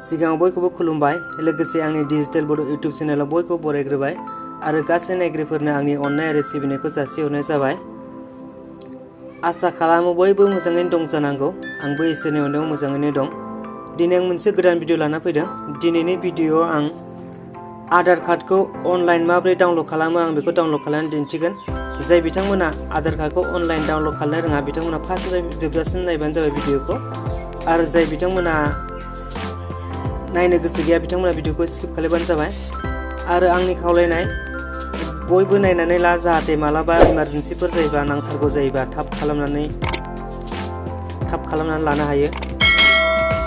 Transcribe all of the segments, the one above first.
सिगाङाव बयखौबो खुलुमबाय लोगोसे आंनि डिजिटेल बड' इउटिउब चेनेलाव बयखौबो बरायग्रोबाय आरो गासै नायगिरिफोरनो आंनि अननाय आरो सिबिनायखौ जासिहरनाय जाबाय। आसा खालामो बयबो मोजाङैनो दं जानांगौ। आंबो इसोरनि अननायाव मोजाङैनो दं। दिनै आं मोनसे गोदान भिडिअ लाना फैदों। दिनैनि भिडिअआव आं आधार कार्डखौ अनलाइन माबोरै डाउनलड खालामो आं बेखौ डाउनलड खालामनानै दिन्थिगोन। जाय बिथांमोना आधार कार्डखौ अनलाइन डाउनलड खालामनो रोङा बिथांमोना फार्स्टनिफ्राय जोबजासिम नायबानो जाबाय भिडिअखौ। आरो जाय बिथांमोना नायनो गोसो गैया बिथांमोना भिडिअखौ स्किप खालामबानो जाबाय। आरो आंनि खावलायनाय बयबो नायनानै ला जाहाथे मालाबा इमारजेन्सिफोर जायोबा नांथारगौ जायोबा थाब खालामनानै लानो हायो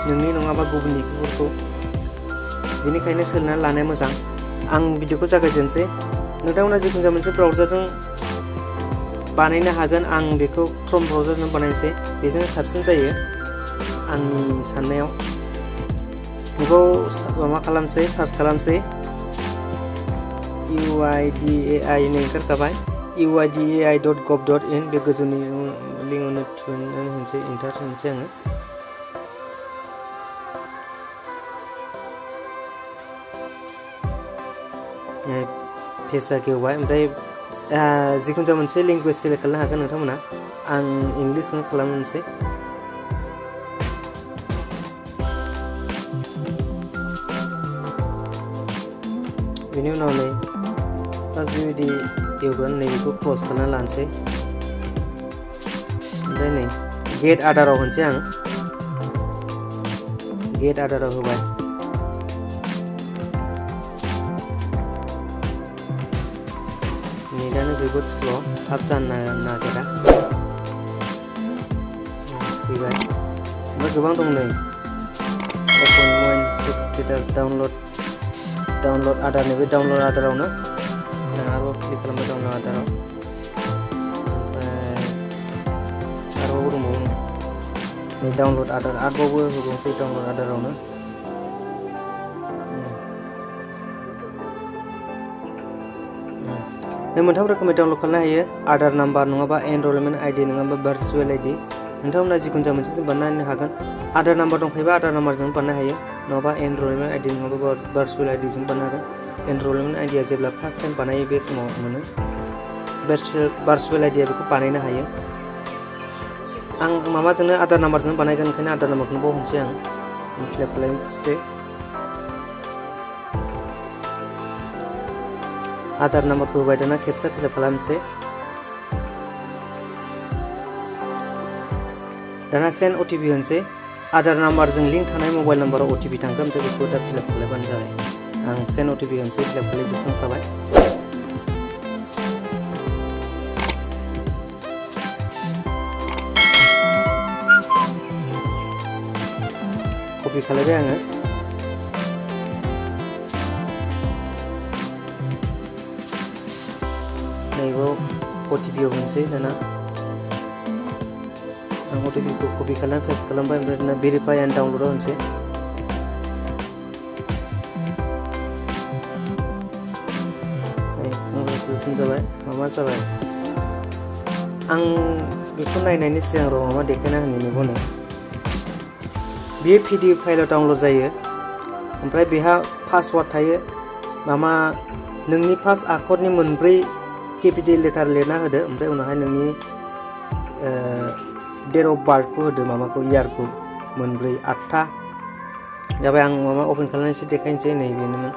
नोंनि नङाबा गुबुननि खबरखौ। बेनिखायनो सोलोंनानै लानाया मोजां। आं भिडिअखौ जागायजेनसै। नोंथांमोना जिखुनु जाया मोनसे ब्राउजारजों बानायनो हागोन। आं बेखौ क्रोम ब्राउजारजों बानायनोसै। बेजों साबसिन जायो आंनि साननायाव। बेखौ माबा खालामसै सार्च खालामसै UIDAI नै ओंखारखाबाय uidai.gov.in बे गोजौनि लिंकआवनो थुनानै होनोसै इन्टार होनोसै आङो। पेजआ गेवबाय ओमफ्राय जिखुनु जाया मोनसे लेंगुवेज सेलेक्ट खालामनो हागोन नोंथांमोना। आं इंलिसखौनो खालामनोसै। बेनि उनाव नै फार्स्ट बेबायदि एवगोन नैबेखौ क्लस खालामना लानोसै। ओमफ्राय नै गेट आधाराव होनोसै आं। गेट आधाराव होबाय। नेटानो जोबोद स्ल' थाब जानो नागिरा। फैबाय ओमफ्राय गोबां दं नै ओपन मोइन स्टेटास डाउनलड आधार नैबे डाउनलड आधारावनो आरोबाव क्लिक खालामबाय डाउनलड आधाराव। ओमफ्राय आरोबाव दंबावो नै डाउनलड आधार आरोबावबो होबावनोसै डाउनलड आधारावनो। नों मोनथाम रोखोमै डाउनलड खालामनो हायो आधार नाम्बार नङाबा एनरलमेन्ट आइडि नङाबा भार्चुवेल आइडि। नोंथांमोना जिखुनु जाया मोनसेजों बानायनो हागोन। आधार नाम्बार दंखायोबा आधार नाम्बारजों बानायनो हायो नङाबा एनरलमेन्ट आइडि नङाबा भार्चुवेल आइडिजों बानायनो हागोन। एनरलमेन्ट आइडिया जेब्ला फार्स्ट टाइम बानायो बे समाव मोनो। भार्चुवेल आइडिया बेखौ बानायनो हायो। आं माबाजोंनो आधार नाम्बारजों बानायगोन ओंखायनो आधार नाम्बारखौनो बावहोनोसै आं फिलआप खालामनोसै। आधार नाम्बारखौ होबाय दाना खेबसे फिलआप खालामनोसै। दाना सेन्ड OTP होनोसै। आधार नाम्बारजों लिंक थानाय मबाइल नाम्बाराव OTP थांगोन ओमफ्राय बेखौ दा फिलआप खालामबानो जाबाय। आं सेन्ड OTP होनोसै फिलआप खालामजोबखांखाबाय। कपि खालामबाय आङो। नैबाव OTP होनोसै दाना आं OTP खौ कपि खालामनानै पेस्ट खालामबाय ओमफ्राय दाना भेरिफाइ एन्ड डाउनलडआव होनोसै। कनग्रेचुलेसन जाबाय माबा जाबाय। आं बेखौ नायनायनि सिगां र' माबा देखायना होनो मेगननो। बेयो PDF फाइलाव डाउनलड जायो ओमफ्राय बेहा पासवार्ड थायो। माबा नोंनि फार्स्ट आखरनि मोनब्रै केपिटेल लेटार लिरना होदो ओमफ्राय उनावहाय नोंनि डेट अफ बार्थखौ होदो माबाखौ इयारखौ मोनब्रै 8था जाबाय। आं माबा अपेन खालामनानै देखायनोसै नै बेनोमोन।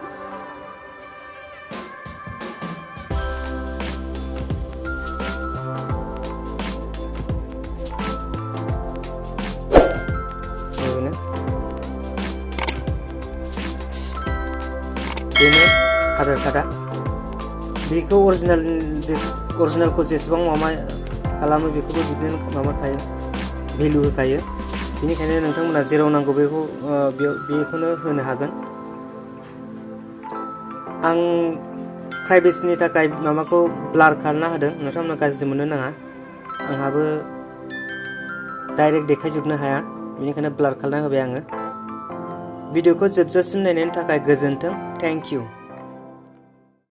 बेनो आधार कार्डआ। बेखौ अरिजिनेलखौ जेसेबां माबा खालामो बेखौबो बिदिनो माबाखायो भेलु होखायो। बेनिखायनो नोंथांमोना जेराव नांगौ बेखौनो होनो हागोन। आं प्राइभेसिनि थाखाय माबाखौ ब्लार खालामना होदों। नोंथांमोना गाज्रि मोननो नाङा। आंहाबो डाइरेक्ट देखायजोबनो हाया बेनिखायनो ब्लार खालामना होबाय आङो। भिडिअखौ जोबजासिम नायनायनि थाखाय गोजोन्थों। Thank you.